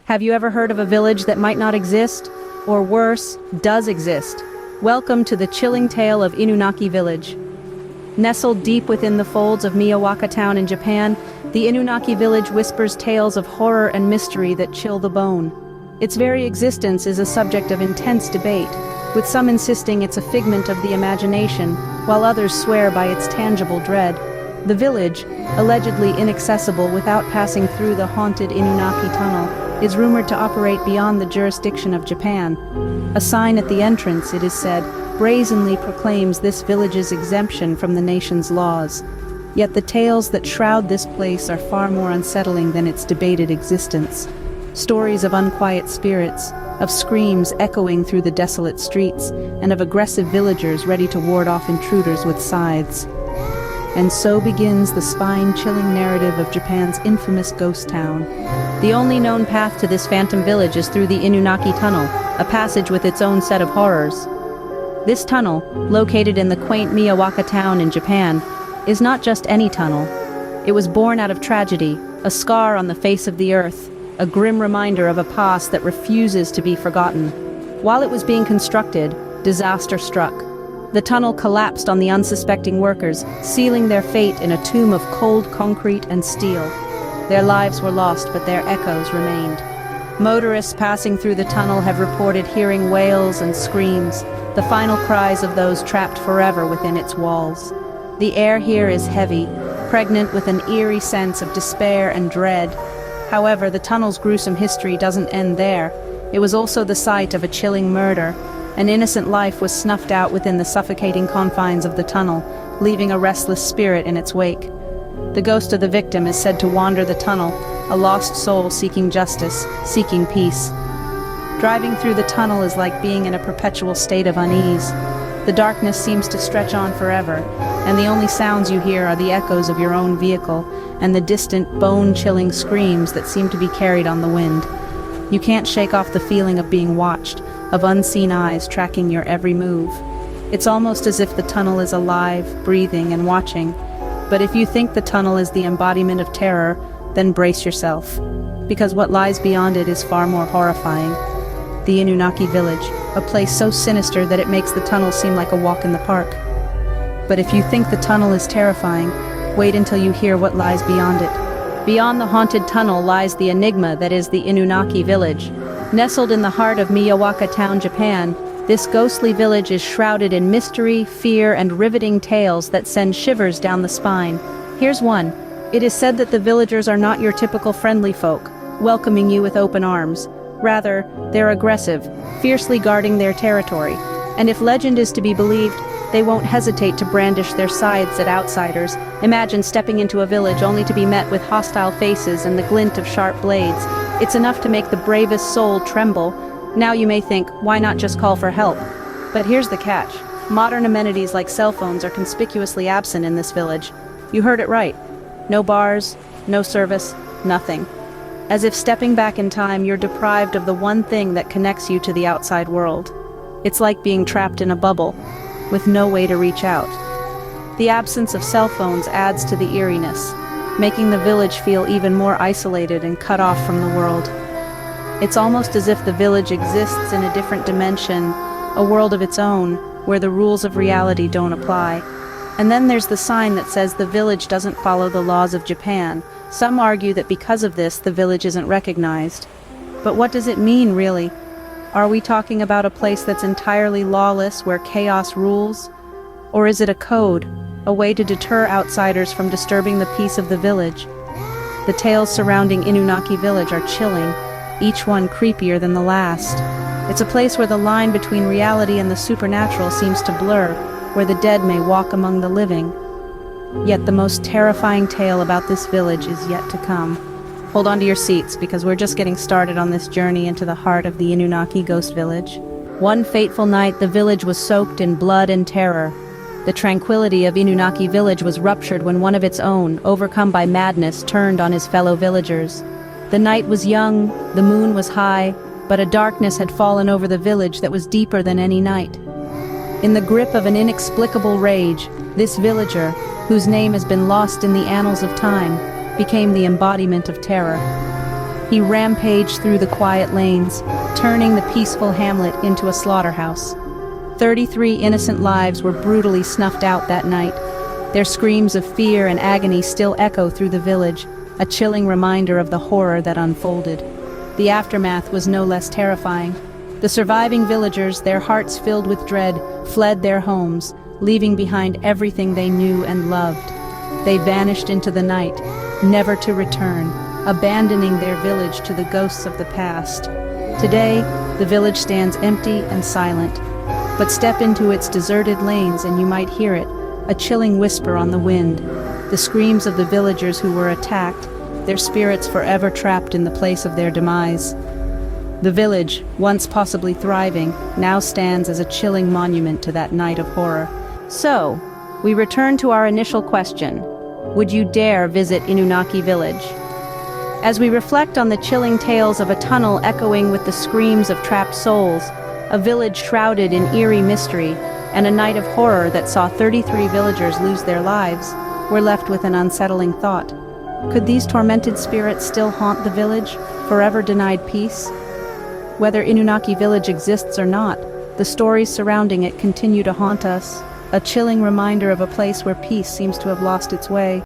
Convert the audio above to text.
Have you ever heard of a village that might not exist? Or worse, does exist? Welcome to the chilling tale of Inunaki Village. Nestled deep within the folds of Miyawaka Town in Japan, the Inunaki Village whispers tales of horror and mystery that chill the bone. Its very existence is a subject of intense debate, with some insisting it's a figment of the imagination, while others swear by its tangible dread. The village, allegedly inaccessible without passing through the haunted Inunaki Tunnel, is rumored to operate beyond the jurisdiction of Japan. A sign at the entrance, it is said, brazenly proclaims this village's exemption from the nation's laws. Yet the tales that shroud this place are far more unsettling than its debated existence. Stories of unquiet spirits, of screams echoing through the desolate streets, and of aggressive villagers ready to ward off intruders with scythes. And so begins the spine-chilling narrative of Japan's infamous ghost town. The only known path to this phantom village is through the Inunaki Tunnel, a passage with its own set of horrors. This tunnel, located in the quaint Miyawaka Town in Japan, is not just any tunnel. It was born out of tragedy, a scar on the face of the earth, a grim reminder of a past that refuses to be forgotten. While it was being constructed, disaster struck. The tunnel collapsed on the unsuspecting workers, sealing their fate in a tomb of cold concrete and steel. Their lives were lost, but their echoes remained. Motorists passing through the tunnel have reported hearing wails and screams, the final cries of those trapped forever within its walls. The air here is heavy, pregnant with an eerie sense of despair and dread. However, the tunnel's gruesome history doesn't end there. It was also the site of a chilling murder. An innocent life was snuffed out within the suffocating confines of the tunnel, leaving a restless spirit in its wake. The ghost of the victim is said to wander the tunnel, a lost soul seeking justice, seeking peace. Driving through the tunnel is like being in a perpetual state of unease. The darkness seems to stretch on forever, and the only sounds you hear are the echoes of your own vehicle and the distant, bone-chilling screams that seem to be carried on the wind. You can't shake off the feeling of being watched, of unseen eyes tracking your every move. It's almost as if the tunnel is alive, breathing, and watching. But if you think the tunnel is the embodiment of terror, then brace yourself, because what lies beyond it is far more horrifying. The Inunaki Village, a place so sinister that it makes the tunnel seem like a walk in the park. But if you think the tunnel is terrifying, wait until you hear what lies beyond it. Beyond the haunted tunnel lies the enigma that is the Inunaki Village. Nestled in the heart of Miyawaka Town, Japan, this ghostly village is shrouded in mystery, fear, and riveting tales that send shivers down the spine. Here's one. It is said that the villagers are not your typical friendly folk, welcoming you with open arms. Rather, they're aggressive, fiercely guarding their territory. And if legend is to be believed, they won't hesitate to brandish their scythes at outsiders. Imagine stepping into a village only to be met with hostile faces and the glint of sharp blades. It's enough to make the bravest soul tremble. Now you may think, why not just call for help? But here's the catch. Modern amenities like cell phones are conspicuously absent in this village. You heard it right. No bars, no service, nothing. As if stepping back in time, you're deprived of the one thing that connects you to the outside world. It's like being trapped in a bubble, with no way to reach out. The absence of cell phones adds to the eeriness, making the village feel even more isolated and cut off from the world. It's almost as if the village exists in a different dimension, a world of its own, where the rules of reality don't apply. And then there's the sign that says the village doesn't follow the laws of Japan. Some argue that because of this, the village isn't recognized. But what does it mean, really? Are we talking about a place that's entirely lawless, where chaos rules? Or is it a code, a way to deter outsiders from disturbing the peace of the village? The tales surrounding Inunaki Village are chilling, each one creepier than the last. It's a place where the line between reality and the supernatural seems to blur, where the dead may walk among the living. Yet the most terrifying tale about this village is yet to come. Hold on to your seats, because we're just getting started on this journey into the heart of the Inunaki Ghost Village. One fateful night, the village was soaked in blood and terror. The tranquility of Inunaki Village was ruptured when one of its own, overcome by madness, turned on his fellow villagers. The night was young, the moon was high, but a darkness had fallen over the village that was deeper than any night. In the grip of an inexplicable rage, this villager, whose name has been lost in the annals of time, became the embodiment of terror. He rampaged through the quiet lanes, turning the peaceful hamlet into a slaughterhouse. 33 innocent lives were brutally snuffed out that night. Their screams of fear and agony still echo through the village, a chilling reminder of the horror that unfolded. The aftermath was no less terrifying. The surviving villagers, their hearts filled with dread, fled their homes, leaving behind everything they knew and loved. They vanished into the night, never to return, abandoning their village to the ghosts of the past. Today, the village stands empty and silent, but step into its deserted lanes and you might hear it, a chilling whisper on the wind, the screams of the villagers who were attacked, their spirits forever trapped in the place of their demise. The village, once possibly thriving, now stands as a chilling monument to that night of horror. So, we return to our initial question: would you dare visit Inunaki Village? As we reflect on the chilling tales of a tunnel echoing with the screams of trapped souls, a village shrouded in eerie mystery, and a night of horror that saw 33 villagers lose their lives, we're left with an unsettling thought. Could these tormented spirits still haunt the village, forever denied peace? Whether Inunaki Village exists or not, the stories surrounding it continue to haunt us, a chilling reminder of a place where peace seems to have lost its way.